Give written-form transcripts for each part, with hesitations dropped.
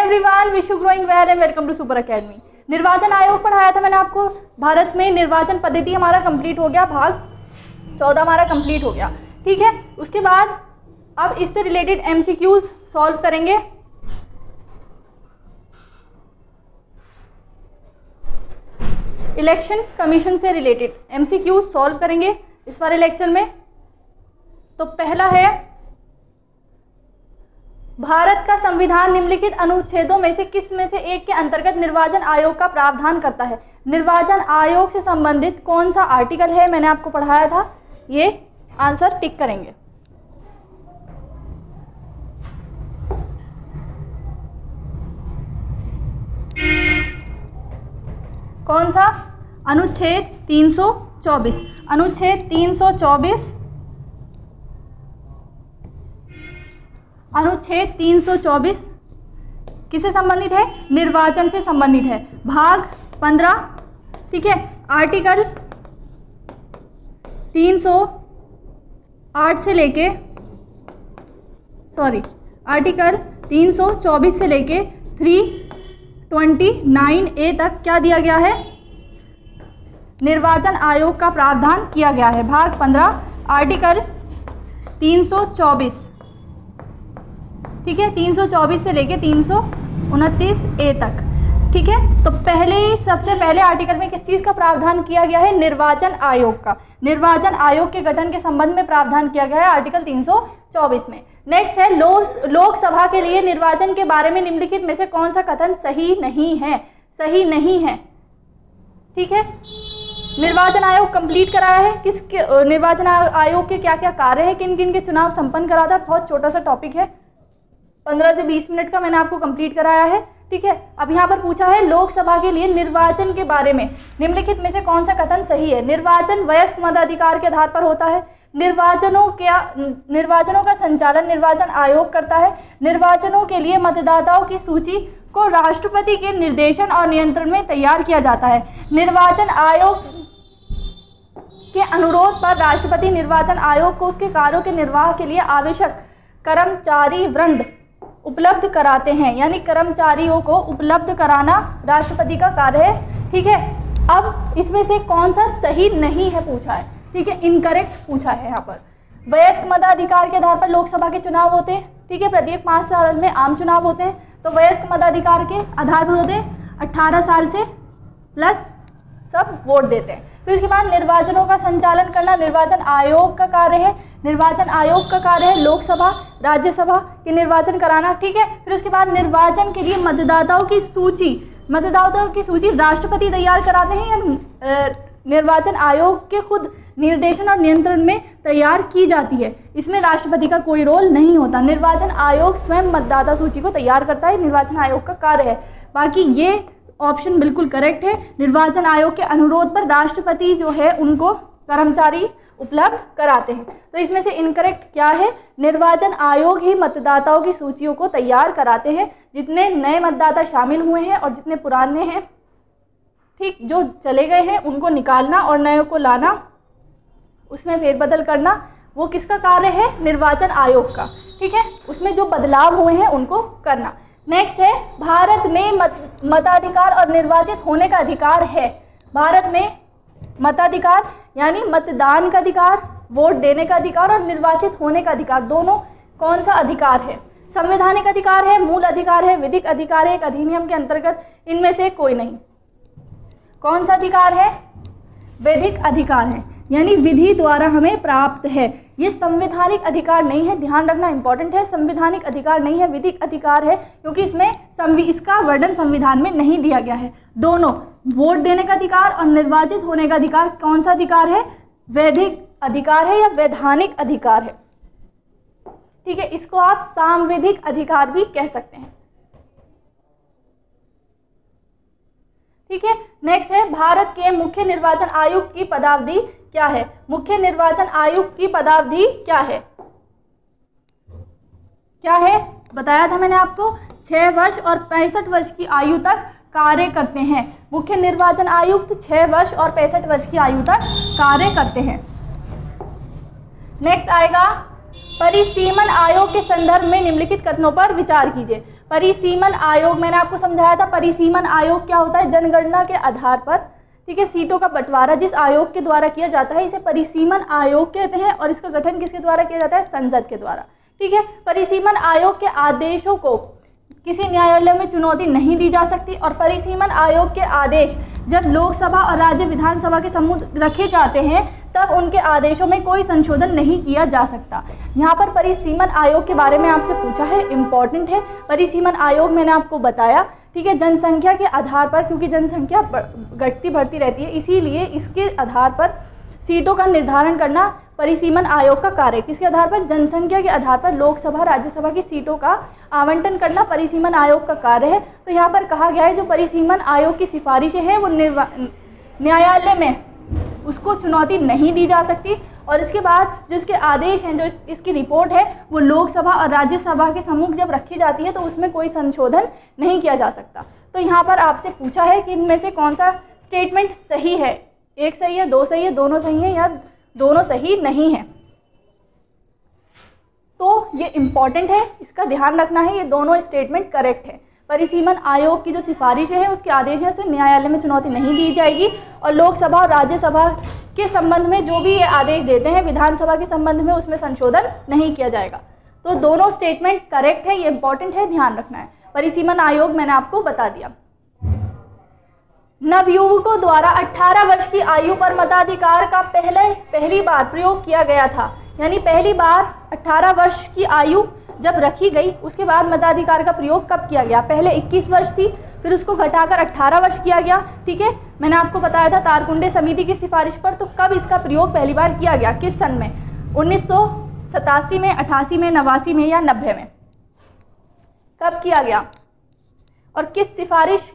Everyone, wish you growing well and welcome to Super Academy. निर्वाचन आयोग पढ़ाया था मैंने आपको। भारत में निर्वाचन पद्धति हमारा कंप्लीट हो गया, भाग 14 हमारा कंप्लीट हो गया, ठीक है। उसके बाद अब इससे रिलेटेड एमसीक्यूज सॉल्व करेंगे। इलेक्शन कमीशन से रिलेटेड एमसीक्यूज सॉल्व करेंगे इस वाले लेक्चर में। तो पहला है, भारत का संविधान निम्नलिखित अनुच्छेदों में से किस में से एक के अंतर्गत निर्वाचन आयोग का प्रावधान करता है। निर्वाचन आयोग से संबंधित कौन सा आर्टिकल है, मैंने आपको पढ़ाया था, ये आंसर टिक करेंगे। कौन सा? अनुच्छेद 324। अनुच्छेद 324, अनुच्छेद 324 किससे संबंधित है? निर्वाचन से संबंधित है। भाग 15, ठीक है। आर्टिकल 308 से लेके आर्टिकल 324 से लेके 329A तक क्या दिया गया है? निर्वाचन आयोग का प्रावधान किया गया है। भाग 15 आर्टिकल 324, ठीक है, 324 से लेके 329A तक, ठीक है। तो सबसे पहले आर्टिकल में किस चीज़ का प्रावधान किया गया है? निर्वाचन आयोग का। निर्वाचन आयोग के गठन के संबंध में प्रावधान किया गया है आर्टिकल 324 में। नेक्स्ट है, लोकसभा के लिए निर्वाचन के बारे में निम्नलिखित में से कौन सा कथन सही नहीं है? सही नहीं है, ठीक है। निर्वाचन आयोग कंप्लीट कराया है, निर्वाचन आयोग के क्या क्या कार्य है, किन किन के चुनाव संपन्न करा था। बहुत छोटा सा टॉपिक है, 15 से 20 मिनट का मैंने आपको कंप्लीट कराया है, ठीक है। अब यहाँ पर पूछा है लोकसभा के लिए निर्वाचन के बारे में निम्नलिखित में से कौन सा कथन सही है। निर्वाचन वयस्क मताधिकार के आधार पर होता है। निर्वाचनों का संचालन निर्वाचन आयोग करता है। निर्वाचनों के लिए मतदाताओं की सूची को राष्ट्रपति के निर्देशन और नियंत्रण में तैयार किया जाता है। निर्वाचन आयोग के अनुरोध पर राष्ट्रपति निर्वाचन आयोग को उसके कार्यों के निर्वाह के लिए आवश्यक कर्मचारी वृंद उपलब्ध कराते हैं, यानी कर्मचारियों को उपलब्ध कराना राष्ट्रपति का कार्य है, ठीक है। अब इसमें से कौन सा सही नहीं है पूछा है, ठीक है, इनकरेक्ट पूछा है यहाँ पर। वयस्क मताधिकार के आधार पर लोकसभा के चुनाव होते हैं, ठीक है। प्रत्येक 5 साल में आम चुनाव होते हैं, तो वयस्क मताधिकार के आधार पर होते हैं 18 साल से प्लस सब वोट देते हैं। फिर उसके बाद निर्वाचनों का संचालन करना निर्वाचन आयोग का कार्य है। निर्वाचन आयोग का कार्य है लोकसभा राज्यसभा के निर्वाचन कराना, ठीक है। फिर उसके बाद निर्वाचन के लिए मतदाताओं की सूची राष्ट्रपति तैयार कराते हैं या निर्वाचन आयोग के खुद निर्देशन और नियंत्रण में तैयार की जाती है। इसमें राष्ट्रपति का कोई रोल नहीं होता। निर्वाचन आयोग स्वयं मतदाता सूची को तैयार करता है, निर्वाचन आयोग का कार्य है। बाकी ये ऑप्शन बिल्कुल करेक्ट है। निर्वाचन आयोग के अनुरोध पर राष्ट्रपति जो है उनको कर्मचारी उपलब्ध कराते हैं। तो इसमें से इनकरेक्ट क्या है? निर्वाचन आयोग ही मतदाताओं की सूचियों को तैयार कराते हैं। जितने नए मतदाता शामिल हुए हैं और जितने पुराने हैं, ठीक, जो चले गए हैं उनको निकालना और नए को लाना, उसमें फेरबदल करना, वो किसका कार्य है? निर्वाचन आयोग का, ठीक है। उसमें जो बदलाव हुए हैं उनको करना। नेक्स्ट है, भारत में मताधिकार और निर्वाचित होने का अधिकार है। भारत में मताधिकार यानी मतदान का अधिकार, वोट देने का अधिकार और निर्वाचित होने का अधिकार, दोनों कौन सा अधिकार है? संवैधानिक अधिकार है, मूल अधिकार है, विधिक अधिकार है, एक अधिनियम के अंतर्गत, इनमें से कोई नहीं। कौन सा अधिकार है? वैधिक अधिकार है, यानी विधि द्वारा हमें प्राप्त है। ये संवैधानिक अधिकार नहीं है, ध्यान रखना इंपॉर्टेंट है। संवैधानिक अधिकार नहीं है, विधिक अधिकार है, क्योंकि इसका वर्णन संविधान में नहीं दिया गया है। दोनों, वोट देने का अधिकार और निर्वाचित होने का अधिकार, कौन सा अधिकार है? वैधिक अधिकार है या वैधानिक अधिकार है, ठीक है। इसको आप सांविधिक अधिकार भी कह सकते हैं, ठीक है। नेक्स्ट है, भारत के मुख्य निर्वाचन आयुक्त की पदावधि क्या है? मुख्य निर्वाचन आयुक्त की पदावधि क्या है? क्या है? बताया था मैंने आपको, 6 वर्ष और 65 वर्ष की आयु तक कार्य करते हैं। मुख्य निर्वाचन आयुक्त 6 वर्ष और 65 वर्ष की आयु तक कार्य करते हैं। नेक्स्ट आएगा, परिसीमन आयोग के संदर्भ में निम्नलिखित कथनों पर विचार कीजिए। परिसीमन आयोग मैंने आपको समझाया था। परिसीमन आयोग क्या होता है? जनगणना के आधार पर, ठीक है, सीटों का बंटवारा जिस आयोग के द्वारा किया जाता है इसे परिसीमन आयोग कहते हैं। और इसका गठन किसके द्वारा किया जाता है? संसद के द्वारा, ठीक है। परिसीमन आयोग के आदेशों को किसी न्यायालय में चुनौती नहीं दी जा सकती। और परिसीमन आयोग के आदेश जब लोकसभा और राज्य विधानसभा के सम्मुख रखे जाते हैं तब उनके आदेशों में कोई संशोधन नहीं किया जा सकता। यहाँ पर परिसीमन आयोग के बारे में आपसे पूछा है, इम्पॉर्टेंट है। परिसीमन आयोग मैंने आपको बताया, ठीक है, जनसंख्या के आधार पर, क्योंकि जनसंख्या घटती बढ़ती रहती है इसीलिए इसके आधार पर सीटों का निर्धारण करना परिसीमन आयोग का कार्य है। किसके आधार पर? जनसंख्या के आधार पर लोकसभा राज्यसभा की सीटों का आवंटन करना परिसीमन आयोग का कार्य है। तो यहाँ पर कहा गया है जो परिसीमन आयोग की सिफारिशें हैं वो न्यायालय में उसको चुनौती नहीं दी जा सकती। और इसके बाद जो इसके आदेश हैं, जो इसकी रिपोर्ट है वो लोकसभा और राज्यसभा के सम्मुख जब रखी जाती है तो उसमें कोई संशोधन नहीं किया जा सकता। तो यहाँ पर आपसे पूछा है कि इनमें से कौन सा स्टेटमेंट सही है? एक सही है, दो सही है, दोनों सही है या दोनों सही नहीं है? तो ये इम्पॉर्टेंट है, इसका ध्यान रखना है, ये दोनों स्टेटमेंट करेक्ट है। परिसीमन आयोग की जो सिफारिशें हैं उसके आदेश हैं उसे न्यायालय में चुनौती नहीं दी जाएगी। और लोकसभा और राज्यसभा के संबंध में जो भी ये आदेश देते हैं विधानसभा के संबंध में उसमें संशोधन नहीं किया जाएगा। तो दोनों स्टेटमेंट करेक्ट है, ये इंपॉर्टेंट है, ध्यान रखना है। परिसीमन आयोग मैंने आपको बता दिया। नवयुवकों द्वारा 18 वर्ष की आयु पर मताधिकार का पहली बार प्रयोग किया गया था। यानी पहली बार 18 वर्ष की आयु जब रखी गई उसके बाद मताधिकार का प्रयोग कब किया गया? पहले 21 वर्ष थी, फिर उसको घटाकर 18 वर्ष किया गया, ठीक है। मैंने आपको बताया था तारकुंडे समिति की सिफारिश पर। तो कब इसका प्रयोग पहली बार किया गया? किस सन में? 1987 में, 88 में, 89 में या 90 में? कब किया गया? और किस सिफारिश,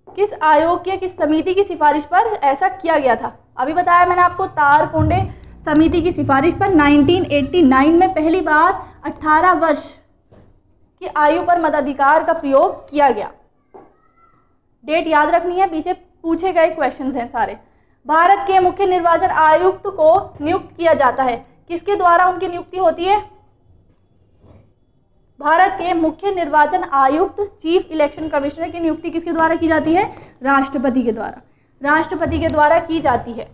किस आयोग की, किस समिति की सिफारिश पर ऐसा किया गया था? अभी बताया मैंने आपको, तारकुंडे समिति की सिफारिश पर 1989 में पहली बार 18 वर्ष की आयु पर मताधिकार का प्रयोग किया गया। डेट याद रखनी है, पीछे पूछे गए क्वेश्चंस हैं सारे। भारत के मुख्य निर्वाचन आयुक्त को नियुक्त किया जाता है। किसके द्वारा उनकी नियुक्ति होती है? भारत के मुख्य निर्वाचन आयुक्त, चीफ इलेक्शन कमिश्नर की नियुक्ति किसके द्वारा की जाती है? राष्ट्रपति के द्वारा। राष्ट्रपति के द्वारा की जाती है।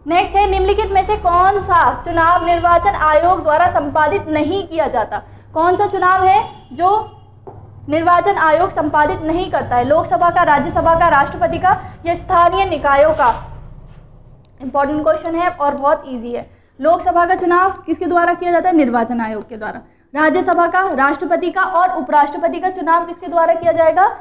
नेक्स्ट है, निम्नलिखित में से कौन सा चुनाव निर्वाचन आयोग द्वारा संपादित नहीं किया जाता? कौन सा चुनाव है जो निर्वाचन आयोग संपादित नहीं करता है? लोकसभा का, राज्यसभा का, राष्ट्रपति का या स्थानीय निकायों का? इंपॉर्टेंट क्वेश्चन है और बहुत इजी है। लोकसभा का चुनाव किसके द्वारा किया जाता है? निर्वाचन आयोग के द्वारा। राज्यसभा का, राष्ट्रपति का और उपराष्ट्रपति का चुनाव किसके द्वारा किया जाएगा?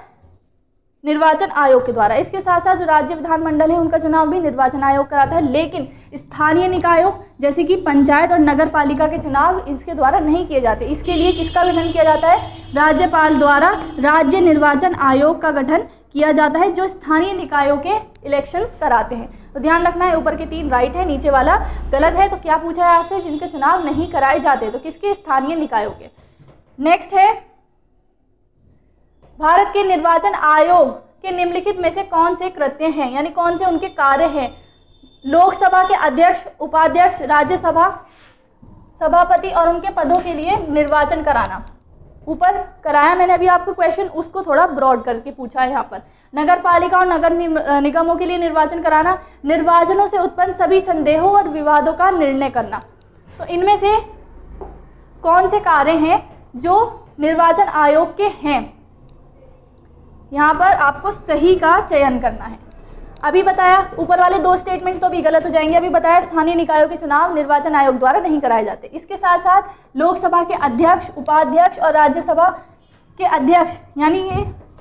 निर्वाचन आयोग के द्वारा। इसके साथ साथ जो राज्य विधानमंडल है उनका चुनाव भी निर्वाचन आयोग कराता है। लेकिन स्थानीय निकायों जैसे कि पंचायत और नगर पालिका के चुनाव इसके द्वारा नहीं किए जाते। इसके लिए किसका गठन किया जाता है? राज्यपाल द्वारा राज्य निर्वाचन आयोग का गठन किया जाता है जो स्थानीय निकायों के इलेक्शंस कराते हैं। तो ध्यान रखना है, ऊपर के 3 राइट है, नीचे वाला गलत है। तो क्या पूछा है आपसे? जिनके चुनाव नहीं कराए जाते। तो किसके? स्थानीय निकायों के। नेक्स्ट है, भारत के निर्वाचन आयोग के निम्नलिखित में से कौन से कृत्य हैं, यानी कौन से उनके कार्य हैं? लोकसभा के अध्यक्ष, उपाध्यक्ष, राज्यसभा सभापति और उनके पदों के लिए निर्वाचन कराना। ऊपर कराया मैंने अभी आपको क्वेश्चन, उसको थोड़ा ब्रॉड करके पूछा है यहाँ पर। नगर पालिका और नगर निगमों के लिए निर्वाचन कराना, निर्वाचनों से उत्पन्न सभी संदेहों और विवादों का निर्णय करना। तो इनमें से कौन से कार्य हैं जो निर्वाचन आयोग के हैं? यहाँ पर आपको सही का चयन करना है। अभी बताया, ऊपर वाले 2 स्टेटमेंट तो भी गलत हो जाएंगे। अभी बताया स्थानीय निकायों के चुनाव निर्वाचन आयोग द्वारा नहीं कराए जाते। इसके साथ साथ लोकसभा के अध्यक्ष, उपाध्यक्ष और राज्यसभा के अध्यक्ष, यानी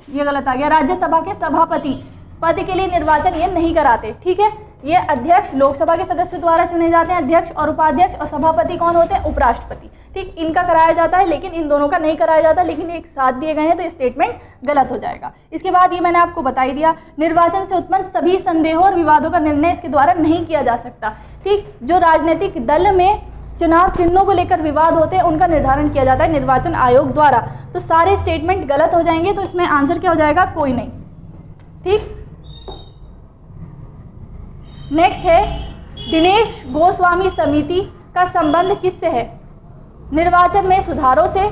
ये गलत आ गया, राज्यसभा के सभापति पद के लिए निर्वाचन ये नहीं कराते, ठीक है। ये अध्यक्ष लोकसभा के सदस्य द्वारा चुने जाते हैं, अध्यक्ष और उपाध्यक्ष, और सभापति कौन होते हैं? उपराष्ट्रपति, ठीक। इनका कराया जाता है लेकिन इन दोनों का नहीं कराया जाता, लेकिन एक साथ दिए गए हैं तो ये स्टेटमेंट गलत हो जाएगा। इसके बाद ये मैंने आपको बता ही दिया, निर्वाचन से उत्पन्न सभी संदेहों और विवादों का निर्णय इसके द्वारा नहीं किया जा सकता, ठीक। जो राजनीतिक दल में चुनाव चिन्हों को लेकर विवाद होते हैं उनका निर्धारण किया जाता है निर्वाचन आयोग द्वारा। तो सारे स्टेटमेंट गलत हो जाएंगे, तो इसमें आंसर क्या हो जाएगा? कोई नहीं, ठीक। नेक्स्ट है, दिनेश गोस्वामी समिति का संबंध किससे है? निर्वाचन में सुधारों से,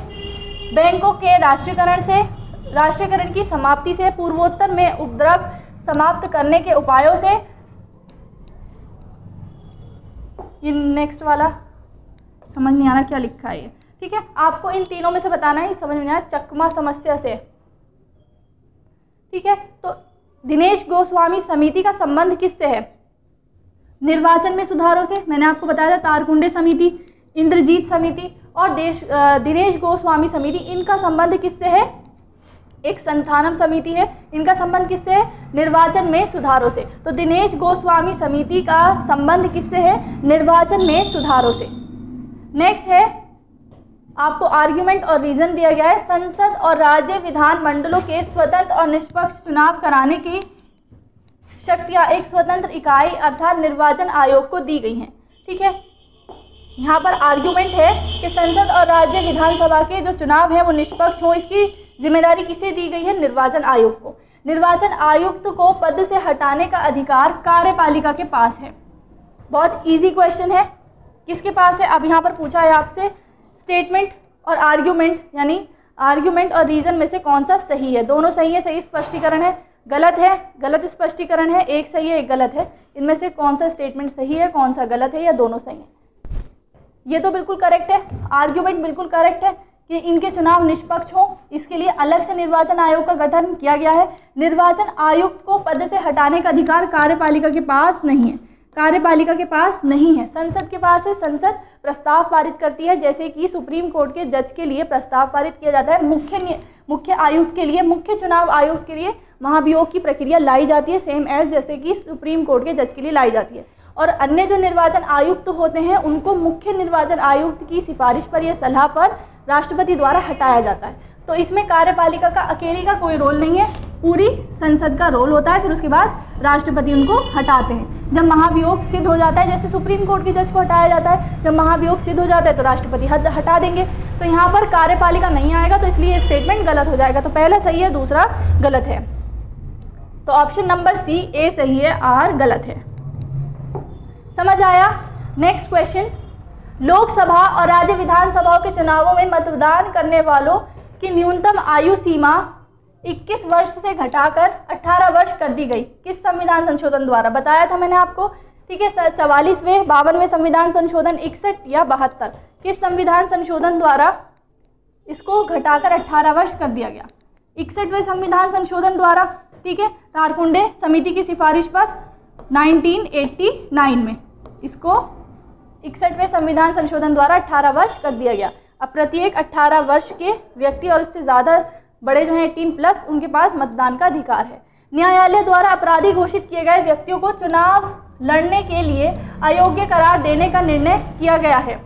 बैंकों के राष्ट्रीयकरण की समाप्ति से, पूर्वोत्तर में उपद्रव समाप्त करने के उपायों से। ये नेक्स्ट वाला समझ नहीं आ रहा क्या लिखा है ये, ठीक है। आपको इन तीनों में से बताना है, समझ में आया, चकमा समस्या से, ठीक है। तो दिनेश गोस्वामी समिति का संबंध किससे है? निर्वाचन में सुधारों से, मैंने आपको बताया था, तारकुंडे समिति, इंद्रजीत समिति और दिनेश गोस्वामी समिति, इनका संबंध किससे है? एक संथानम समिति है, इनका संबंध किससे है? निर्वाचन में सुधारों से। तो दिनेश गोस्वामी समिति का संबंध किससे है? निर्वाचन में सुधारों से। नेक्स्ट है, आपको आर्ग्यूमेंट और रीजन दिया गया है। संसद और राज्य विधान मंडलों के स्वतंत्र और निष्पक्ष चुनाव कराने की शक्तियां एक स्वतंत्र इकाई अर्थात निर्वाचन आयोग को दी गई हैं, ठीक है। यहाँ पर आर्ग्यूमेंट है कि संसद और राज्य विधानसभा के जो चुनाव हैं वो निष्पक्ष हों, इसकी जिम्मेदारी किसे दी गई है? निर्वाचन आयोग को। निर्वाचन आयुक्त को पद से हटाने का अधिकार कार्यपालिका के पास है। बहुत इजी क्वेश्चन है, किसके पास है? अब यहाँ पर पूछा है आपसे स्टेटमेंट और आर्ग्यूमेंट, यानी आर्ग्यूमेंट और रीजन में से कौन सा सही है? दोनों सही है, सही स्पष्टीकरण है, गलत है, गलत स्पष्टीकरण है, एक सही है एक गलत है। इनमें से कौन सा स्टेटमेंट सही है, कौन सा गलत है, या दोनों सही है? ये तो बिल्कुल करेक्ट है, आर्ग्यूमेंट बिल्कुल करेक्ट है कि इनके चुनाव निष्पक्ष हो, इसके लिए अलग से निर्वाचन आयोग का गठन किया गया है। निर्वाचन आयुक्त को पद से हटाने का अधिकार कार्यपालिका के पास नहीं है, कार्यपालिका के पास नहीं है, संसद के पास है। संसद प्रस्ताव पारित करती है, जैसे कि सुप्रीम कोर्ट के जज के लिए प्रस्ताव पारित किया जाता है, मुख्य आयुक्त के लिए, मुख्य चुनाव आयुक्त के लिए महाभियोग की प्रक्रिया लाई जाती है, सेम एज जैसे कि सुप्रीम कोर्ट के जज के लिए लाई जाती है। और अन्य जो निर्वाचन आयुक्त होते हैं उनको मुख्य निर्वाचन आयुक्त की सिफारिश पर या सलाह पर राष्ट्रपति द्वारा हटाया जाता है। तो इसमें कार्यपालिका का अकेले का कोई रोल नहीं है, पूरी संसद का रोल होता है, फिर उसके बाद राष्ट्रपति उनको हटाते हैं। जब महाभियोग सिद्ध हो जाता है, जैसे सुप्रीम कोर्ट के जज को हटाया जाता है, जब महाभियोग सिद्ध हो जाता है तो राष्ट्रपति हटा देंगे। तो यहाँ पर कार्यपालिका नहीं आएगा, तो इसलिए स्टेटमेंट गलत हो जाएगा। तो पहला सही है, दूसरा गलत है। तो ऑप्शन नंबर सी, ए सही है, आर गलत है। समझ आया? नेक्स्ट क्वेश्चन, लोकसभा और राज्य विधानसभाओं के चुनावों में मतदान करने वालों की न्यूनतम आयु सीमा 21 वर्ष से घटाकर 18 वर्ष कर दी गई। किस संविधान संशोधन द्वारा? बताया था मैंने आपको, ठीक है। 44वें 52वें संविधान संशोधन, 61 या 72, किस संविधान संशोधन द्वारा इसको घटाकर 18 वर्ष कर दिया गया? 61वें संविधान संशोधन द्वारा, ठीक है। तारकुंडे समिति की सिफारिश पर 1989 में इसको 61वें संविधान संशोधन द्वारा 18 वर्ष कर दिया गया। अब प्रत्येक 18 वर्ष के व्यक्ति और इससे ज़्यादा बड़े जो हैं 18+, उनके पास मतदान का अधिकार है। न्यायालय द्वारा अपराधी घोषित किए गए व्यक्तियों को चुनाव लड़ने के लिए अयोग्य करार देने का निर्णय किया गया है।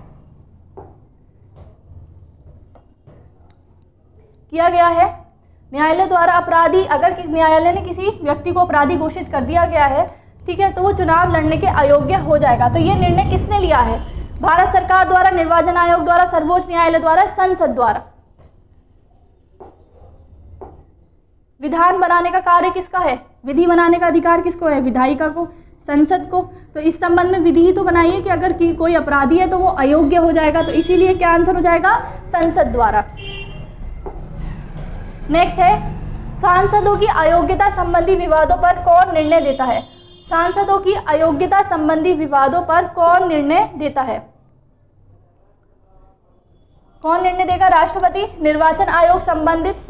न्यायालय द्वारा अपराधी, अगर न्यायालय ने किसी व्यक्ति को अपराधी घोषित कर दिया गया है, ठीक है, तो वो चुनाव लड़ने के अयोग्य हो जाएगा। तो ये निर्णय किसने लिया है? भारत सरकार द्वारा, निर्वाचन आयोग द्वारा, सर्वोच्च न्यायालय द्वारा, संसद द्वारा। विधान बनाने का कार्य किसका है? विधि बनाने का अधिकार किसको है? विधायिका को, संसद को। तो इस संबंध में विधि ही तो बनाइए कि अगर कोई अपराधी है तो वो अयोग्य हो जाएगा। तो इसीलिए क्या आंसर हो जाएगा? संसद द्वारा। नेक्स्ट है, सांसदों की अयोग्यता संबंधी विवादों पर कौन निर्णय देता है? सांसदों की अयोग्यता संबंधी विवादों पर कौन निर्णय देता है? कौन निर्णय देगा? राष्ट्रपति, निर्वाचन आयोग, संबंधित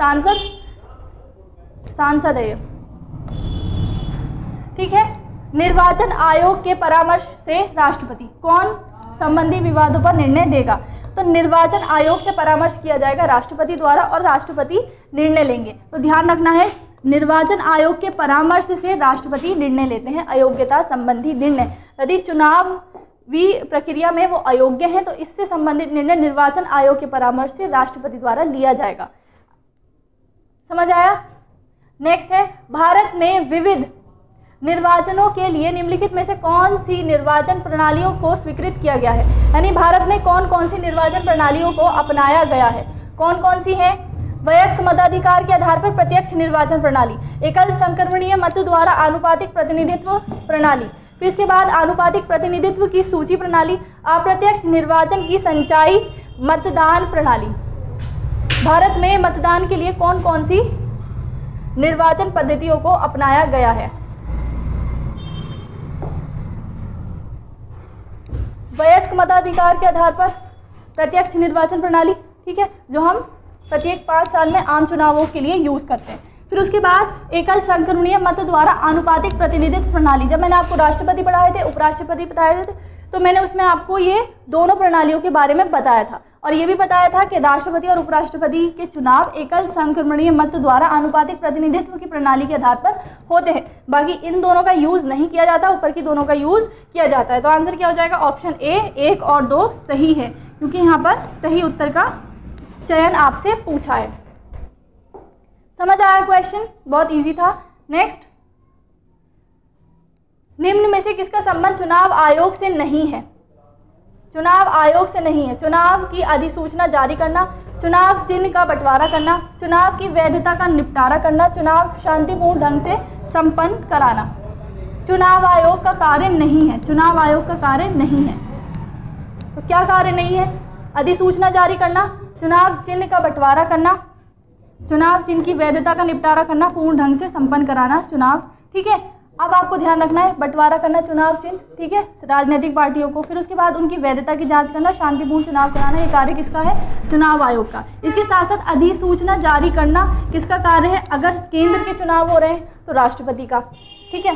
सांसद है, ठीक है। निर्वाचन आयोग के परामर्श से राष्ट्रपति कौन संबंधी विवादों पर निर्णय देगा? तो निर्वाचन आयोग से परामर्श किया जाएगा राष्ट्रपति द्वारा और राष्ट्रपति निर्णय लेंगे। तो ध्यान रखना है, निर्वाचन आयोग के परामर्श से राष्ट्रपति निर्णय लेते हैं, अयोग्यता संबंधी निर्णय। यदि चुनावी प्रक्रिया में वो अयोग्य हैं तो इससे संबंधित निर्णय निर्वाचन आयोग के परामर्श से राष्ट्रपति द्वारा लिया जाएगा। समझ आया? नेक्स्ट है, भारत में विविध निर्वाचनों के लिए निम्नलिखित में से कौन सी निर्वाचन प्रणालियों को स्वीकृत किया गया है? यानी भारत में कौन कौन सी निर्वाचन प्रणालियों को अपनाया गया है? कौन कौन सी है? वयस्क मताधिकार के आधार पर प्रत्यक्ष निर्वाचन प्रणाली, एकल संक्रमणीय मत द्वारा आनुपातिक प्रतिनिधित्व प्रणाली, फिर इसके बाद आनुपातिक प्रतिनिधित्व की सूची प्रणाली, अप्रत्यक्ष निर्वाचन की संचाई मतदान प्रणाली। भारत में मतदान के लिए कौन कौन सी निर्वाचन पद्धतियों को अपनाया गया है? वयस्क मताधिकार के आधार पर प्रत्यक्ष निर्वाचन प्रणाली, ठीक है, जो हम प्रत्येक 5 साल में आम चुनावों के लिए यूज करते हैं। फिर उसके बाद एकल संक्रमणीय मत द्वारा आनुपातिक प्रतिनिधित्व प्रणाली। जब मैंने आपको राष्ट्रपति पढ़ाए थे, उपराष्ट्रपति बताए थे, तो मैंने उसमें आपको ये दोनों प्रणालियों के बारे में बताया था और ये भी बताया था कि राष्ट्रपति और उपराष्ट्रपति के चुनाव एकल संक्रमणीय मत द्वारा आनुपातिक प्रतिनिधित्व की प्रणाली के आधार पर होते हैं। बाकी इन दोनों का यूज नहीं किया जाता, ऊपर की दोनों का यूज किया जाता है। तो आंसर क्या हो जाएगा? ऑप्शन ए 1 और 2 सही है, क्योंकि यहाँ पर सही उत्तर का चयन आपसे पूछा है। समझ आया क्वेश्चन? बहुत इजी था। नेक्स्ट, निम्न में से किसका संबंध चुनाव आयोग से नहीं है? चुनाव आयोग से नहीं है। चुनाव की अधिसूचना जारी करना, चुनाव चिन्ह का बंटवारा करना, चुनाव की वैधता का निपटारा करना, चुनाव शांतिपूर्ण ढंग से संपन्न कराना। चुनाव आयोग का कार्य नहीं है। चुनाव आयोग का कार्य नहीं है। तो क्या कार्य नहीं है? अधिसूचना जारी करना, चुनाव चिन्ह का बंटवारा करना, चुनाव चिन्ह की वैधता का निपटारा करना, पूर्ण ढंग से संपन्न कराना चुनाव, ठीक है। अब आपको ध्यान रखना है, बंटवारा करना चुनाव चिन्ह, ठीक है, राजनीतिक पार्टियों को, फिर उसके बाद उनकी वैधता की जांच करना, शांतिपूर्ण चुनाव कराना, ये कार्य किसका है? चुनाव आयोग का। इसके साथ साथ अधिसूचना जारी करना किसका कार्य है? अगर केंद्र के चुनाव हो रहे हैं तो राष्ट्रपति का, ठीक है,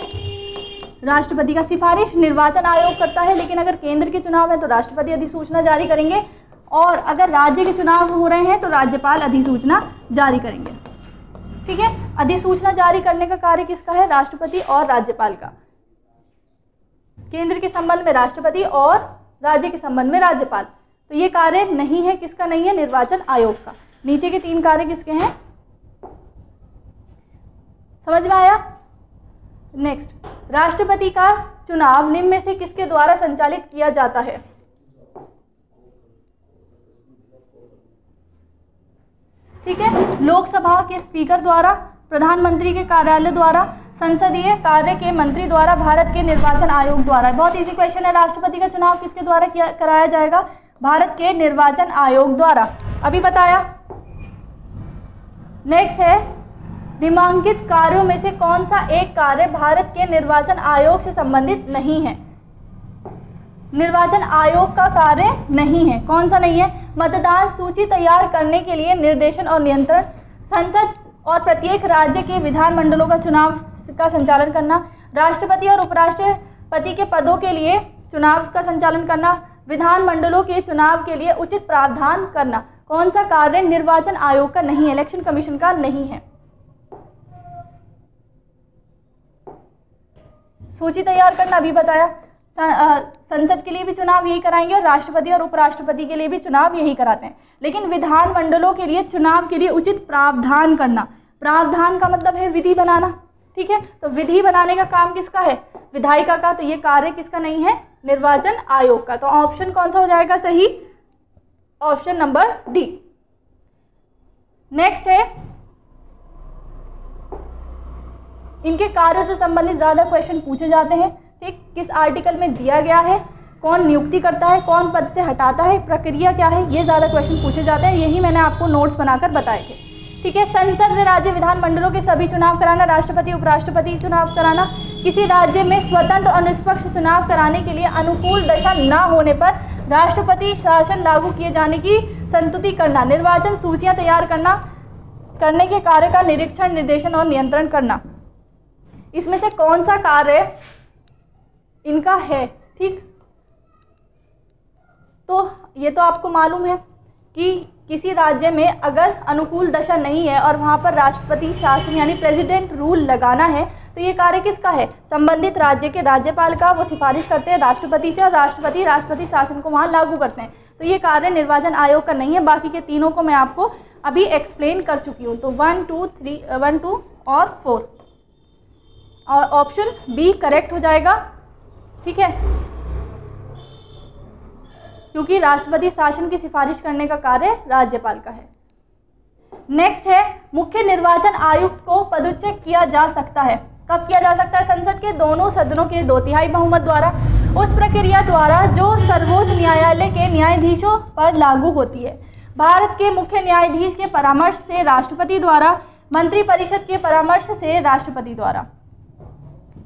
राष्ट्रपति का। सिफारिश निर्वाचन आयोग करता है, लेकिन अगर केंद्र के चुनाव है तो राष्ट्रपति अधिसूचना जारी करेंगे, और अगर राज्य के चुनाव हो रहे हैं तो राज्यपाल अधिसूचना जारी करेंगे, ठीक है। अधिसूचना जारी करने का कार्य किसका है? राष्ट्रपति और राज्यपाल का। केंद्र के संबंध में राष्ट्रपति और राज्य के संबंध में राज्यपाल। तो ये कार्य नहीं है, किसका नहीं है? निर्वाचन आयोग का। नीचे के 3 कार्य किसके हैं? समझ में आया? नेक्स्ट, राष्ट्रपति का चुनाव निम्न में से किसके द्वारा संचालित किया जाता है? ठीक है, लोकसभा के स्पीकर द्वारा, प्रधानमंत्री के कार्यालय द्वारा, संसदीय कार्य के मंत्री द्वारा, भारत के निर्वाचन आयोग द्वारा। बहुत इजी क्वेश्चन है। राष्ट्रपति का चुनाव किसके द्वारा कराया जाएगा? भारत के निर्वाचन आयोग द्वारा, अभी बताया। नेक्स्ट है, निम्नलिखित कार्यों में से कौन सा एक कार्य भारत के निर्वाचन आयोग से संबंधित नहीं है? निर्वाचन आयोग का कार्य नहीं है। कौन सा नहीं है? मतदान सूची तैयार करने के लिए निर्देशन और नियंत्रण, संसद और प्रत्येक राज्य के विधानमंडलों का चुनाव का संचालन करना, राष्ट्रपति और उपराष्ट्रपति के पदों के लिए चुनाव का संचालन करना, विधानमंडलों के चुनाव के लिए उचित प्रावधान करना। कौन सा कार्य निर्वाचन आयोग का नहीं है? इलेक्शन कमीशन का नहीं है। सूची तैयार करना अभी बताया। संसद के लिए भी चुनाव यही कराएंगे और राष्ट्रपति और उपराष्ट्रपति के लिए भी चुनाव यही कराते हैं। लेकिन विधानमंडलों के लिए चुनाव के लिए उचित प्रावधान करना, प्रावधान का मतलब है विधि बनाना, ठीक है। तो विधि बनाने का काम किसका है? विधायिका का। तो ये कार्य किसका नहीं है? निर्वाचन आयोग का। तो ऑप्शन कौन सा हो जाएगा सही? Option number D. नेक्स्ट है, इनके कार्यों से संबंधित ज्यादा क्वेश्चन पूछे जाते हैं, ठीक। किस आर्टिकल में दिया गया है, कौन नियुक्ति करता है, कौन पद से हटाता है, प्रक्रिया क्या है, ये ज़्यादा क्वेश्चन पूछे जाते हैं। यही मैंने आपको नोट्स बनाकर बताए थे, ठीक है। संसद व राज्य विधानमंडलों के सभी चुनाव कराना, राष्ट्रपति उपराष्ट्रपति चुनाव कराना, किसी राज्य में स्वतंत्र और निष्पक्ष चुनाव कराने के लिए अनुकूल दशा न होने पर राष्ट्रपति शासन लागू किए जाने की संतुति करना, निर्वाचन सूचियाँ तैयार करने के कार्य का निरीक्षण, निर्देशन और नियंत्रण करना। इसमें से कौन सा कार्य इनका है, ठीक। तो ये तो आपको मालूम है कि किसी राज्य में अगर अनुकूल दशा नहीं है और वहाँ पर राष्ट्रपति शासन यानी प्रेसिडेंट रूल लगाना है, तो ये कार्य किसका है? संबंधित राज्य के राज्यपाल का। वो सिफारिश करते हैं राष्ट्रपति से और राष्ट्रपति शासन को वहाँ लागू करते हैं। तो ये कार्य निर्वाचन आयोग का नहीं है। बाकी के तीनों को मैं आपको अभी एक्सप्लेन कर चुकी हूँ। तो 1, 2 और 4 और ऑप्शन बी करेक्ट हो जाएगा, ठीक है, क्योंकि राष्ट्रपति शासन की सिफारिश करने का कार्य राज्यपाल का है। नेक्स्ट है, मुख्य निर्वाचन आयुक्त को पदच्युत किया जा सकता है। कब किया जा सकता है? संसद के दोनों सदनों के 2/3 बहुमत द्वारा, उस प्रक्रिया द्वारा जो सर्वोच्च न्यायालय के न्यायाधीशों पर लागू होती है। भारत के मुख्य न्यायाधीश के परामर्श से राष्ट्रपति द्वारा, मंत्रिपरिषद के परामर्श से राष्ट्रपति द्वारा।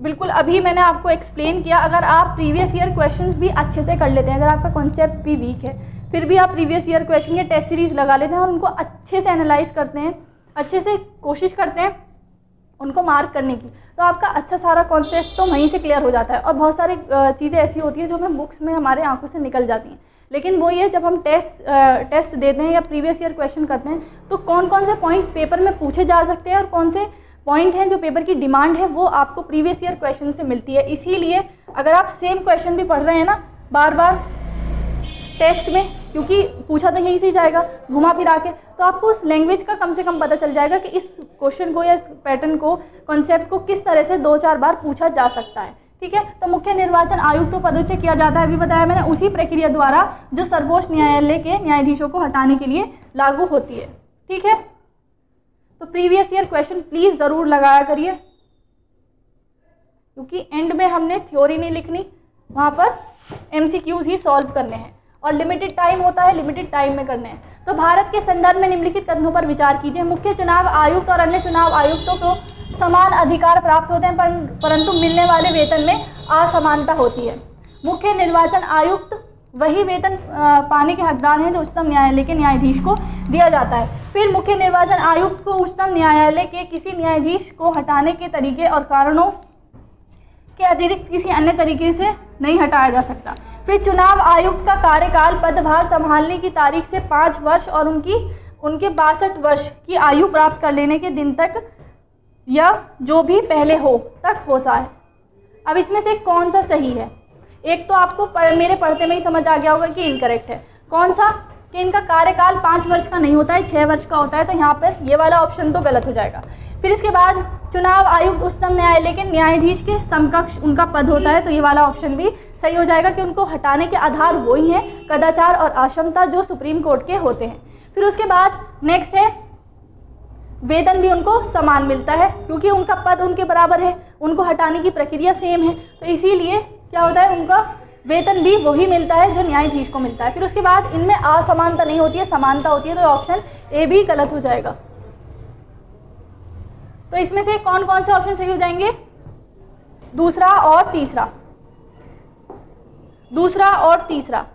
बिल्कुल अभी मैंने आपको एक्सप्लेन किया। अगर आप प्रीवियस ईयर क्वेश्चंस भी अच्छे से कर लेते हैं, अगर आपका कॉन्सेप्ट भी वीक है, फिर भी आप प्रीवियस ईयर क्वेश्चन के टेस्ट सीरीज लगा लेते हैं और उनको अच्छे से एनालाइज करते हैं, अच्छे से कोशिश करते हैं उनको मार्क करने की, तो आपका अच्छा सारा कॉन्सेप्ट तो वहीं से क्लियर हो जाता है। और बहुत सारी चीज़ें ऐसी होती हैं जो हमें बुक्स में हमारे आंखों से निकल जाती हैं, लेकिन वो ये जब हम टेस्ट देते हैं या प्रीवियस ईयर क्वेश्चन करते हैं तो कौन कौन से पॉइंट पेपर में पूछे जा सकते हैं और कौन से पॉइंट हैं जो पेपर की डिमांड है वो आपको प्रीवियस ईयर क्वेश्चन से मिलती है। इसीलिए अगर आप सेम क्वेश्चन भी पढ़ रहे हैं ना बार बार टेस्ट में, क्योंकि पूछा तो यहीं से ही जाएगा घुमा फिरा के, तो आपको उस लैंग्वेज का कम से कम पता चल जाएगा कि इस क्वेश्चन को या इस पैटर्न को, कॉन्सेप्ट को किस तरह से 2-4 बार पूछा जा सकता है। ठीक है, तो मुख्य निर्वाचन आयुक्त तो पदोच्चय किया जाता है, अभी बताया मैंने, उसी प्रक्रिया द्वारा जो सर्वोच्च न्यायालय के न्यायाधीशों को हटाने के लिए लागू होती है। ठीक है, तो प्रीवियस ईयर क्वेश्चन प्लीज़ ज़रूर लगाया करिए, क्योंकि एंड में हमने थ्योरी नहीं लिखनी, वहाँ पर MCQs ही सॉल्व करने हैं और लिमिटेड टाइम होता है, लिमिटेड टाइम में करने हैं। तो भारत के संदर्भ में निम्नलिखित कथनों पर विचार कीजिए। मुख्य चुनाव आयुक्त और अन्य चुनाव आयुक्तों को समान अधिकार प्राप्त होते हैं, परंतु मिलने वाले वेतन में असमानता होती है। मुख्य निर्वाचन आयुक्त वही वेतन पाने के हकदार हैं जो उच्चतम न्यायालय के न्यायाधीश को दिया जाता है। फिर मुख्य निर्वाचन आयुक्त को उच्चतम न्यायालय के किसी न्यायाधीश को हटाने के तरीके और कारणों के अतिरिक्त किसी अन्य तरीके से नहीं हटाया जा सकता। फिर चुनाव आयुक्त का कार्यकाल पदभार संभालने की तारीख से 5 वर्ष और उनके 62 वर्ष की आयु प्राप्त कर लेने के दिन तक या जो भी पहले हो तक होता है। अब इसमें से कौन सा सही है? एक तो आपको मेरे पढ़ते में ही समझ आ गया होगा कि इनकरेक्ट है। कौन सा? कि इनका कार्यकाल 5 वर्ष का नहीं होता है, 6 वर्ष का होता है, तो यहाँ पर ये वाला ऑप्शन तो गलत हो जाएगा। फिर इसके बाद चुनाव आयुक्त उच्चतम न्यायालय के न्यायाधीश के समकक्ष उनका पद होता है, तो ये वाला ऑप्शन भी सही हो जाएगा कि उनको हटाने के आधार वही हैं, कदाचार और अक्षमता, जो सुप्रीम कोर्ट के होते हैं। फिर उसके बाद नेक्स्ट है वेतन भी उनको समान मिलता है, क्योंकि उनका पद उनके बराबर है, उनको हटाने की प्रक्रिया सेम है, तो इसीलिए क्या होता है उनका वेतन भी वही मिलता है जो न्यायाधीश को मिलता है। फिर उसके बाद इनमें असमानता नहीं होती है, समानता होती है, तो ऑप्शन ए भी गलत हो जाएगा। तो इसमें से कौन कौन से ऑप्शन सही हो जाएंगे? दूसरा और तीसरा, दूसरा और तीसरा।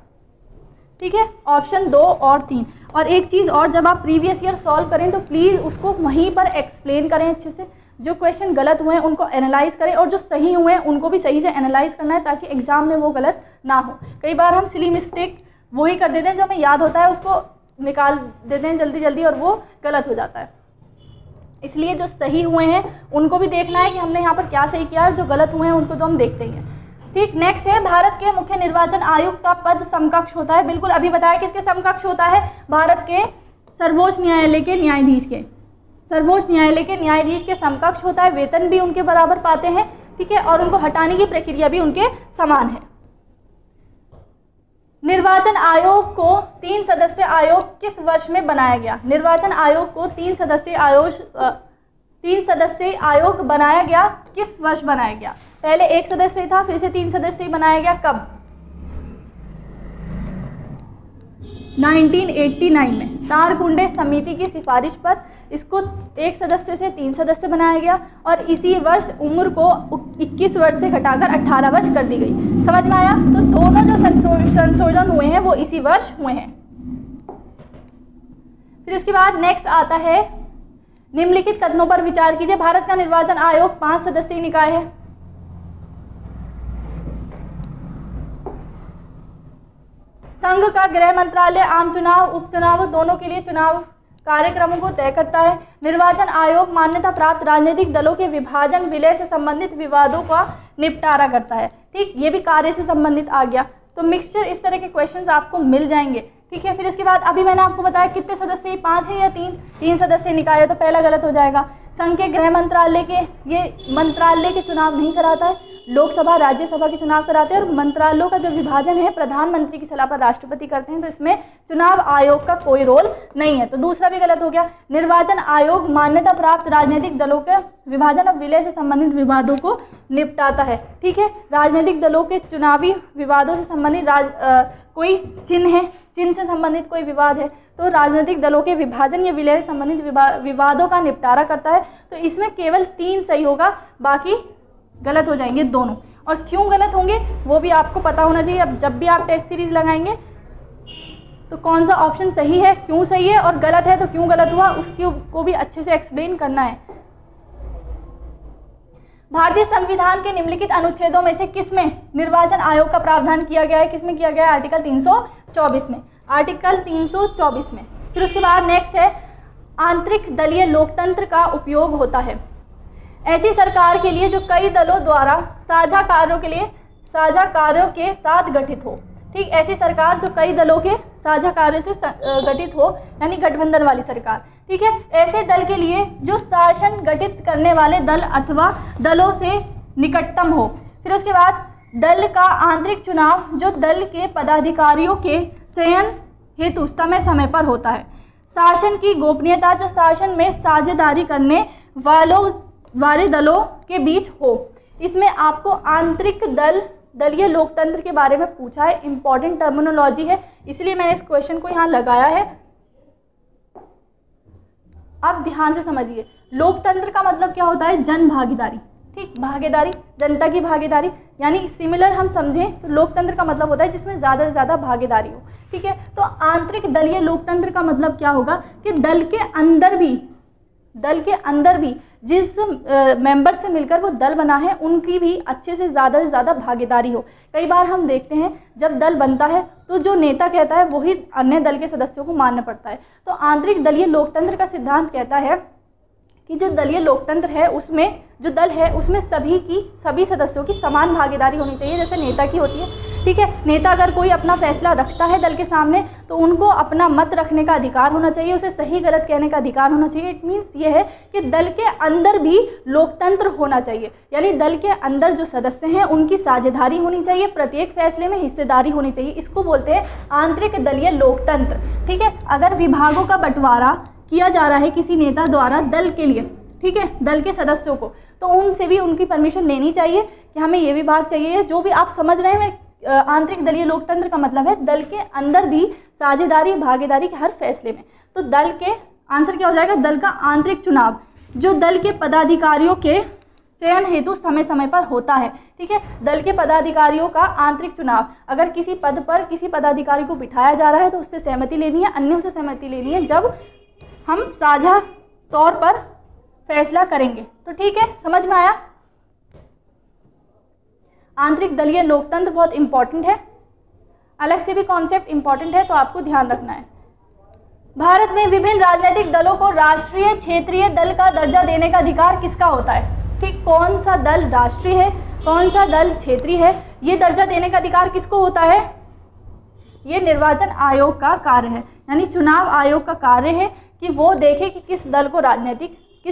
ठीक है, ऑप्शन 2 और 3। और एक चीज़ और, जब आप प्रीवियस ईयर सॉल्व करें तो प्लीज़ उसको वहीं पर एक्सप्लेन करें अच्छे से। जो क्वेश्चन गलत हुए हैं उनको एनालाइज करें और जो सही हुए हैं उनको भी सही से एनालाइज करना है, ताकि एग्जाम में वो गलत ना हो। कई बार हम सिली मिस्टेक वही कर देते हैं, जो हमें याद होता है उसको निकाल देते हैं जल्दी जल्दी और वो गलत हो जाता है। इसलिए जो सही हुए हैं उनको भी देखना है कि हमने यहाँ पर क्या सही किया है, जो गलत हुए हैं उनको तो हम देखते ही हैं। ठीक, नेक्स्ट है भारत के मुख्य निर्वाचन आयुक्त का पद समकक्ष होता है। बिल्कुल अभी बताया किसके समकक्ष होता है? भारत के सर्वोच्च न्यायालय के न्यायाधीश के, सर्वोच्च न्यायालय के न्यायाधीश के समकक्ष होता है। वेतन भी उनके बराबर पाते हैं, ठीक है, और उनको हटाने की प्रक्रिया भी उनके समान है। निर्वाचन आयोग को 3 सदस्य आयोग किस वर्ष में बनाया गया? निर्वाचन आयोग को 3 सदस्यीय आयोग बनाया गया, किस वर्ष बनाया गया? पहले 1 सदस्य था, फिर से 3 सदस्य बनाया गया, कब? 1989 में तारकुंडे समिति की सिफारिश पर इसको 1 सदस्य से 3 सदस्य बनाया गया और इसी वर्ष उम्र को 21 वर्ष से घटाकर 18 वर्ष कर दी गई। समझ में आया? तो दोनों जो संशोधन हुए हैं वो इसी वर्ष हुए हैं। फिर इसके बाद नेक्स्ट आता है निम्नलिखित कथनों पर विचार कीजिए। भारत का निर्वाचन आयोग 5 सदस्यीय निकाय है। संघ का गृह मंत्रालय आम चुनाव, उपचुनाव दोनों के लिए चुनाव कार्यक्रमों को तय करता है। निर्वाचन आयोग मान्यता प्राप्त राजनीतिक दलों के विभाजन विलय से संबंधित विवादों का निपटारा करता है। ठीक, ये भी कार्य से संबंधित आ गया। तो मिक्सचर इस तरह के क्वेश्चंस आपको मिल जाएंगे। ठीक है, फिर इसके बाद अभी मैंने आपको बताया कितने सदस्य, 5 है या 3 सदस्य निकाय है, तो पहला गलत हो जाएगा। संघ के गृह मंत्रालय के, ये मंत्रालय के चुनाव नहीं कराता है, लोकसभा राज्यसभा के चुनाव कराते हैं, और मंत्रालयों का जो विभाजन है प्रधानमंत्री की सलाह पर राष्ट्रपति करते हैं, तो इसमें चुनाव आयोग का कोई रोल नहीं है। तो दूसरा भी गलत हो गया। निर्वाचन आयोग मान्यता प्राप्त राजनीतिक दलों के विभाजन और विलय से संबंधित विवादों को निपटाता है। ठीक है, राजनीतिक दलों के चुनावी विवादों से संबंधित कोई चिन्ह से संबंधित कोई विवाद है तो राजनीतिक दलों के विभाजन या विलय से संबंधित विवादों का निपटारा करता है। तो इसमें केवल 3 सही होगा, बाकी गलत हो जाएंगे दोनों। और क्यों गलत होंगे वो भी आपको पता होना चाहिए। अब जब भी आप टेस्ट सीरीज लगाएंगे तो कौन सा ऑप्शन सही है, क्यों सही है, और गलत है तो क्यों गलत हुआ, उसकी को भी अच्छे से एक्सप्लेन करना है। भारतीय संविधान के निम्नलिखित अनुच्छेदों में से किसमें निर्वाचन आयोग का प्रावधान किया गया है? किसमें किया गया है? आर्टिकल 324 में। आर्टिकल 324 में। फिर उसके बाद नेक्स्ट है आंतरिक दलीय लोकतंत्र का उपयोग होता है ऐसी सरकार के लिए जो कई दलों द्वारा साझा कार्यों के साथ गठित हो। ठीक, ऐसी सरकार जो कई दलों के साझा कार्य से गठित हो, यानी गठबंधन वाली सरकार। ठीक है, ऐसे दल के लिए जो शासन गठित करने वाले दल अथवा दलों से निकटतम हो। फिर उसके बाद दल का आंतरिक चुनाव जो दल के पदाधिकारियों के चयन हेतु समय समय पर होता है। शासन की गोपनीयता जो शासन में साझेदारी करने वाले दलों के बीच हो। इसमें आपको आंतरिक दलीय लोकतंत्र के बारे में पूछा है, इंपॉर्टेंट टर्मिनोलॉजी है, इसलिए मैंने इस क्वेश्चन को यहाँ लगाया है। आप ध्यान से समझिए, लोकतंत्र का मतलब क्या होता है? जन भागीदारी। ठीक, भागीदारी, जनता की भागीदारी, यानी सिमिलर हम समझें तो लोकतंत्र का मतलब होता है जिसमें ज़्यादा से ज़्यादा भागीदारी हो। ठीक है, तो आंतरिक दलीय लोकतंत्र का मतलब क्या होगा कि दल के अंदर भी जिस मेंबर से मिलकर वो दल बना है उनकी भी अच्छे से ज़्यादा भागीदारी हो। कई बार हम देखते हैं जब दल बनता है तो जो नेता कहता है वही अन्य दल के सदस्यों को मानना पड़ता है। तो आंतरिक दलीय लोकतंत्र का सिद्धांत कहता है कि जो दलीय लोकतंत्र है उसमें जो दल है उसमें सभी सदस्यों की समान भागीदारी होनी चाहिए, जैसे नेता की होती है। ठीक है, नेता अगर कोई अपना फैसला रखता है दल के सामने तो उनको अपना मत रखने का अधिकार होना चाहिए, उसे सही गलत कहने का अधिकार होना चाहिए। इट मीन्स ये है कि दल के अंदर भी लोकतंत्र होना चाहिए, यानी दल के अंदर जो सदस्य हैं उनकी साझेदारी होनी चाहिए, प्रत्येक फैसले में हिस्सेदारी होनी चाहिए। इसको बोलते हैं आंतरिक दलीय लोकतंत्र। ठीक है, अगर विभागों का बंटवारा किया जा रहा है किसी नेता द्वारा दल के लिए, ठीक है, दल के सदस्यों को, तो उनसे भी उनकी परमिशन लेनी चाहिए कि हमें ये विभाग चाहिए। जो भी आप समझ रहे हैं, आंतरिक दलीय लोकतंत्र का मतलब है दल के अंदर भी साझेदारी भागीदारी के हर फैसले में। तो दल के आंसर क्या हो जाएगा? दल का आंतरिक चुनाव जो दल के पदाधिकारियों के चयन हेतु समय समय पर होता है। ठीक है, दल के पदाधिकारियों का आंतरिक चुनाव, अगर किसी पद पर किसी पदाधिकारी को बिठाया जा रहा है तो उससे सहमति लेनी है, अन्यों से सहमति लेनी है जब हम साझा तौर पर फैसला करेंगे। तो ठीक है, समझ में आया? आंतरिक दलीय लोकतंत्र बहुत इंपॉर्टेंट है, अलग से भी कॉन्सेप्ट इंपॉर्टेंट है तो आपको ध्यान रखना है। भारत में विभिन्न राजनीतिक दलों को राष्ट्रीय क्षेत्रीय दल का दर्जा देने का अधिकार किसका होता है? ठीक, कौन सा दल राष्ट्रीय है, कौन सा दल क्षेत्रीय है, ये दर्जा देने का अधिकार किसको होता है? ये निर्वाचन आयोग का कार्य है, यानी चुनाव आयोग का कार्य है कि वो देखे कि किस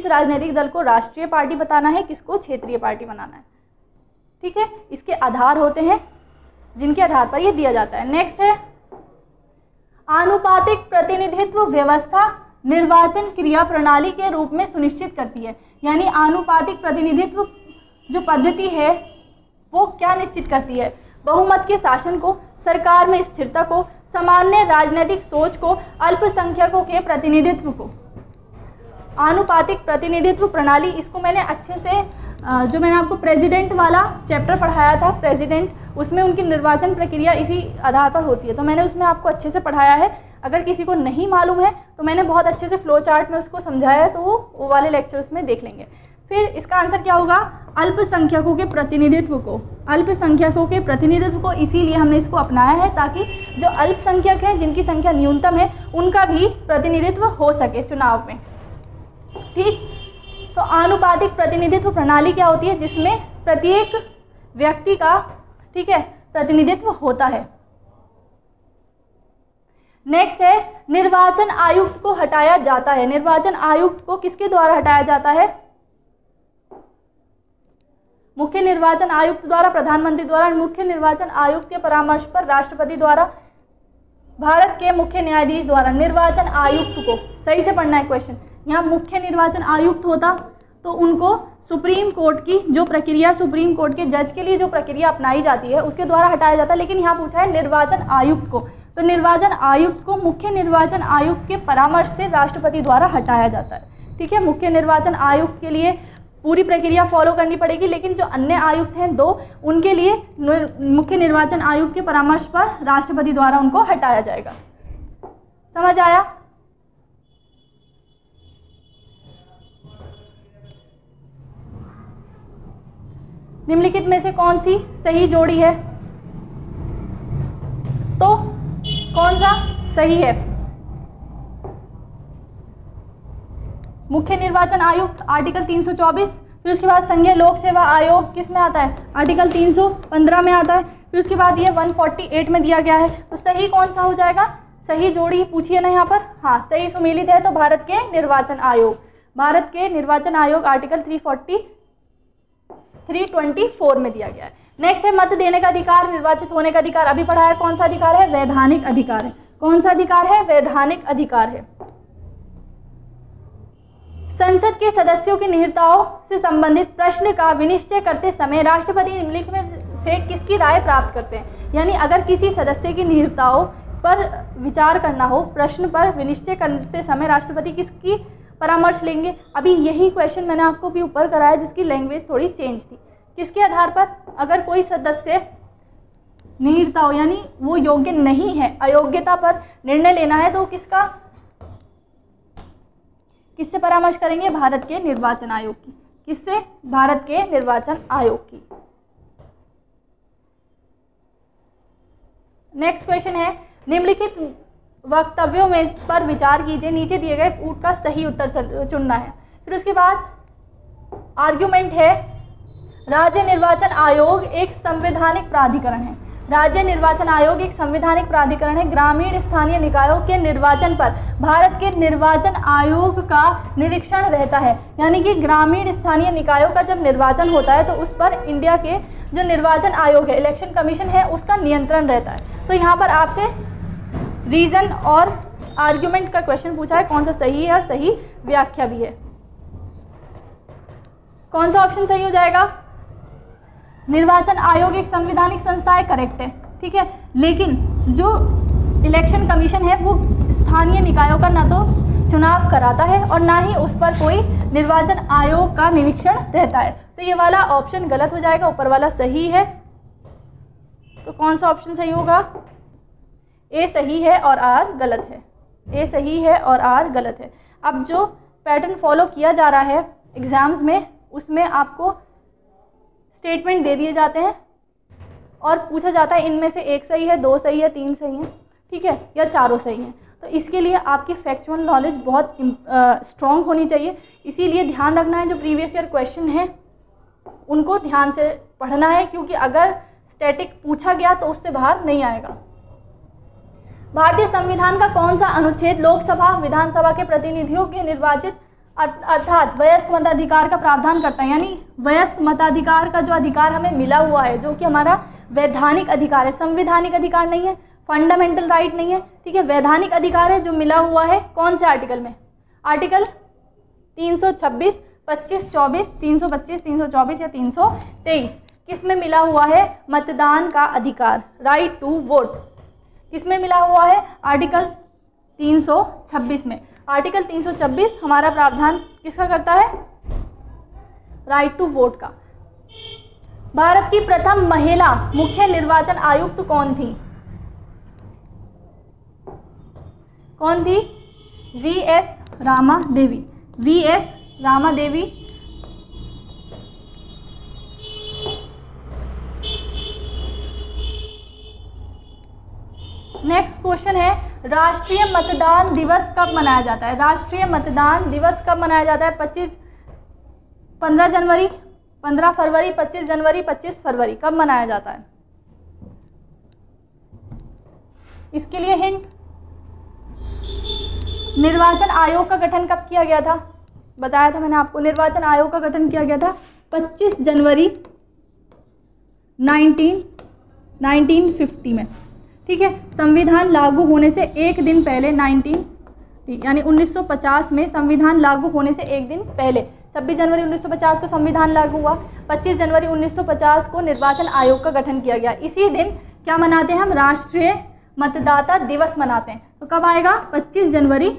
राजनीतिक दल को राष्ट्रीय पार्टी बताना है, किसको क्षेत्रीय पार्टी बनाना है। ठीक है, इसके आधार होते हैं जिनके आधार पर ये दिया जाता है। नेक्स्ट है आनुपातिक प्रतिनिधित्व व्यवस्था निर्वाचन क्रिया प्रणाली के रूप में सुनिश्चित करती है। यानी आनुपातिक प्रतिनिधित्व जो पद्धति है वो क्या निश्चित करती है? बहुमत के शासन को, सरकार में स्थिरता को, सामान्य राजनीतिक सोच को, अल्पसंख्यकों के प्रतिनिधित्व को। आनुपातिक प्रतिनिधित्व प्रणाली, इसको मैंने अच्छे से जो मैंने आपको प्रेसिडेंट वाला चैप्टर पढ़ाया था, प्रेसिडेंट, उसमें उनकी निर्वाचन प्रक्रिया इसी आधार पर होती है, तो मैंने उसमें आपको अच्छे से पढ़ाया है। अगर किसी को नहीं मालूम है तो मैंने बहुत अच्छे से फ्लो चार्ट में उसको समझाया है, तो वो वाले लेक्चर्स में देख लेंगे। फिर इसका आंसर क्या होगा? अल्पसंख्यकों के प्रतिनिधित्व को, अल्पसंख्यकों के प्रतिनिधित्व को इसीलिए हमने इसको अपनाया है ताकि जो अल्पसंख्यक हैं, जिनकी संख्या न्यूनतम है, उनका भी प्रतिनिधित्व हो सके चुनाव में। ठीक, तो आनुपातिक प्रतिनिधित्व प्रणाली क्या होती है? जिसमें प्रत्येक व्यक्ति का, ठीक है, प्रतिनिधित्व होता है। नेक्स्ट है निर्वाचन आयुक्त को हटाया जाता है। निर्वाचन आयुक्त को किसके द्वारा हटाया जाता है? मुख्य निर्वाचन आयुक्त द्वारा, प्रधानमंत्री द्वारा, मुख्य निर्वाचन आयुक्त के परामर्श पर राष्ट्रपति द्वारा, भारत के मुख्य न्यायाधीश द्वारा। निर्वाचन आयुक्त को सही से पढ़ना है क्वेश्चन। यहाँ मुख्य निर्वाचन आयुक्त होता तो उनको सुप्रीम कोर्ट की जो प्रक्रिया, सुप्रीम कोर्ट के जज के लिए जो प्रक्रिया अपनाई जाती है उसके द्वारा हटाया जाता है, लेकिन यहाँ पूछा है निर्वाचन आयुक्त को, तो निर्वाचन आयुक्त को मुख्य निर्वाचन आयुक्त के परामर्श से राष्ट्रपति द्वारा हटाया जाता है। ठीक है, मुख्य निर्वाचन आयुक्त के लिए पूरी प्रक्रिया फॉलो करनी पड़ेगी, लेकिन जो अन्य आयुक्त हैं 2, उनके लिए मुख्य निर्वाचन आयुक्त के परामर्श पर राष्ट्रपति द्वारा उनको हटाया जाएगा। समझ आया? निम्नलिखित में से कौन सी सही जोड़ी है? तो कौन सा सही है? मुख्य निर्वाचन आयुक्त आर्टिकल 324, फिर उसके बाद संघीय लोक सेवा आयोग किस में आता है? आर्टिकल 315 में आता है, फिर उसके बाद ये 148 में दिया गया है। तो सही कौन सा हो जाएगा? सही जोड़ी पूछिए ना यहाँ पर। हाँ, सही सुमेलित है तो भारत के निर्वाचन आयोग, भारत के निर्वाचन आयोग आर्टिकल 324 में दिया गया है। नेक्स्ट है मत देने का अधिकार, निर्वाचित होने का अधिकार। अभी पढ़ा है, कौन सा अधिकार है? वैधानिक अधिकार है। कौन सा अधिकार है? वैधानिक अधिकार है। संसद के सदस्यों की निहिताओं से संबंधित प्रश्न का विनिश्चय करते समय राष्ट्रपति निम्नलिखित में से किसकी राय प्राप्त करते हैं? यानी अगर किसी सदस्य की निहिताओं पर विचार करना हो, प्रश्न पर विनिश्चय करते समय राष्ट्रपति किसकी परामर्श लेंगे? अभी यही क्वेश्चन मैंने आपको भी ऊपर कराया जिसकी लैंग्वेज थोड़ी चेंज थी। किसके आधार पर? अगर कोई सदस्य निहिताओं यानी वो योग्य नहीं है, अयोग्यता पर निर्णय लेना है तो किससे परामर्श करेंगे? भारत के निर्वाचन आयोग की। किससे? भारत के निर्वाचन आयोग की। नेक्स्ट क्वेश्चन है निम्नलिखित वक्तव्यों में पर विचार कीजिए, नीचे दिए गए पूर्व का सही उत्तर चुनना है। फिर उसके बाद आर्ग्यूमेंट है राज्य निर्वाचन आयोग एक संवैधानिक प्राधिकरण है। राज्य निर्वाचन आयोग एक संवैधानिक प्राधिकरण है। ग्रामीण स्थानीय निकायों के निर्वाचन पर भारत के निर्वाचन आयोग का निरीक्षण रहता है। यानी कि ग्रामीण स्थानीय निकायों का जब निर्वाचन होता है तो उस पर इंडिया के जो निर्वाचन आयोग है, इलेक्शन कमीशन है, उसका नियंत्रण रहता है। तो यहाँ पर आपसे रीजन और आर्ग्यूमेंट का क्वेश्चन पूछा है, कौन सा सही है और सही व्याख्या भी है। कौन सा ऑप्शन सही हो जाएगा? निर्वाचन आयोग एक संवैधानिक संस्था है, करेक्ट है। ठीक है, लेकिन जो इलेक्शन कमीशन है वो स्थानीय निकायों का ना तो चुनाव कराता है और ना ही उस पर कोई निर्वाचन आयोग का निरीक्षण रहता है। तो ये वाला ऑप्शन गलत हो जाएगा, ऊपर वाला सही है। तो कौन सा ऑप्शन सही होगा? ए सही है और आर गलत है। ए सही है और आर गलत है। अब जो पैटर्न फॉलो किया जा रहा है एग्जाम्स में, उसमें आपको स्टेटमेंट दे दिए जाते हैं और पूछा जाता है इनमें से एक सही है, 2 सही है, 3 सही है, ठीक है, या चारों सही हैं। तो इसके लिए आपकी फैक्चुअल नॉलेज बहुत स्ट्रॉन्ग होनी चाहिए। इसीलिए ध्यान रखना है जो प्रीवियस ईयर क्वेश्चन है उनको ध्यान से पढ़ना है, क्योंकि अगर स्टैटिक पूछा गया तो उससे बाहर नहीं आएगा। भारतीय संविधान का कौन सा अनुच्छेद लोकसभा विधानसभा के प्रतिनिधियों के निर्वाचित अर्थात वयस्क मताधिकार का प्रावधान करता है? यानी वयस्क मताधिकार का जो अधिकार हमें मिला हुआ है, जो कि हमारा वैधानिक अधिकार है, संवैधानिक अधिकार नहीं है, फंडामेंटल राइट नहीं है, ठीक है, वैधानिक अधिकार है जो मिला हुआ है कौन से आर्टिकल में? आर्टिकल 326, 25, 24, 325, 324 या 323 किस में मिला हुआ है? मतदान का अधिकार, राइट टू वोट किस में मिला हुआ है? आर्टिकल 326 में। आर्टिकल 326 हमारा प्रावधान किसका करता है? राइट टू वोट का। भारत की प्रथम महिला मुख्य निर्वाचन आयुक्त कौन थी? कौन थी? वी.एस. रामा देवी। वी.एस. रामा देवी नेक्स्ट क्वेश्चन है राष्ट्रीय मतदान दिवस कब मनाया जाता है? राष्ट्रीय मतदान दिवस कब मनाया जाता है? 15 जनवरी, 15 फरवरी, 25 जनवरी, 25 फरवरी कब मनाया जाता है? इसके लिए हिंट, निर्वाचन आयोग का गठन कब किया गया था? बताया था मैंने आपको, निर्वाचन आयोग का गठन किया गया था 25 जनवरी 1950 में, ठीक है। संविधान लागू होने से एक दिन पहले यानी 1950 में संविधान लागू होने से एक दिन पहले 26 जनवरी 1950 को संविधान लागू हुआ। 25 जनवरी 1950 को निर्वाचन आयोग का गठन किया गया। इसी दिन क्या मनाते हैं हम? राष्ट्रीय मतदाता दिवस मनाते हैं। तो कब आएगा? 25 जनवरी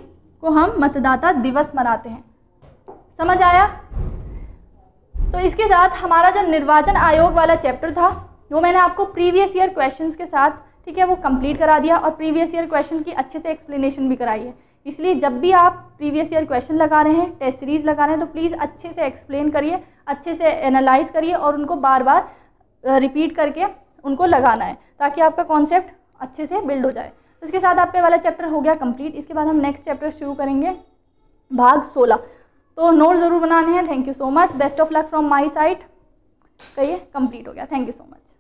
को हम मतदाता दिवस मनाते हैं। समझ आया? तो इसके साथ हमारा जो निर्वाचन आयोग वाला चैप्टर था वो मैंने आपको प्रीवियस ईयर क्वेश्चंस के साथ, ठीक है, वो कंप्लीट करा दिया और प्रीवियस ईयर क्वेश्चन की अच्छे से एक्सप्लेनेशन भी कराई है। इसलिए जब भी आप प्रीवियस ईयर क्वेश्चन लगा रहे हैं, टेस्ट सीरीज़ लगा रहे हैं, तो प्लीज़ अच्छे से एक्सप्लेन करिए, अच्छे से एनालाइज करिए और उनको बार बार रिपीट करके उनको लगाना है ताकि आपका कॉन्सेप्ट अच्छे से बिल्ड हो जाए। इसके साथ आपका वाला चैप्टर हो गया कंप्लीट। इसके बाद हम नेक्स्ट चैप्टर शुरू करेंगे, भाग 16। तो नोट ज़रूर बनाने हैं। Thank you so much. Best of luck from my side. कहिए कंप्लीट हो गया। Thank you so much.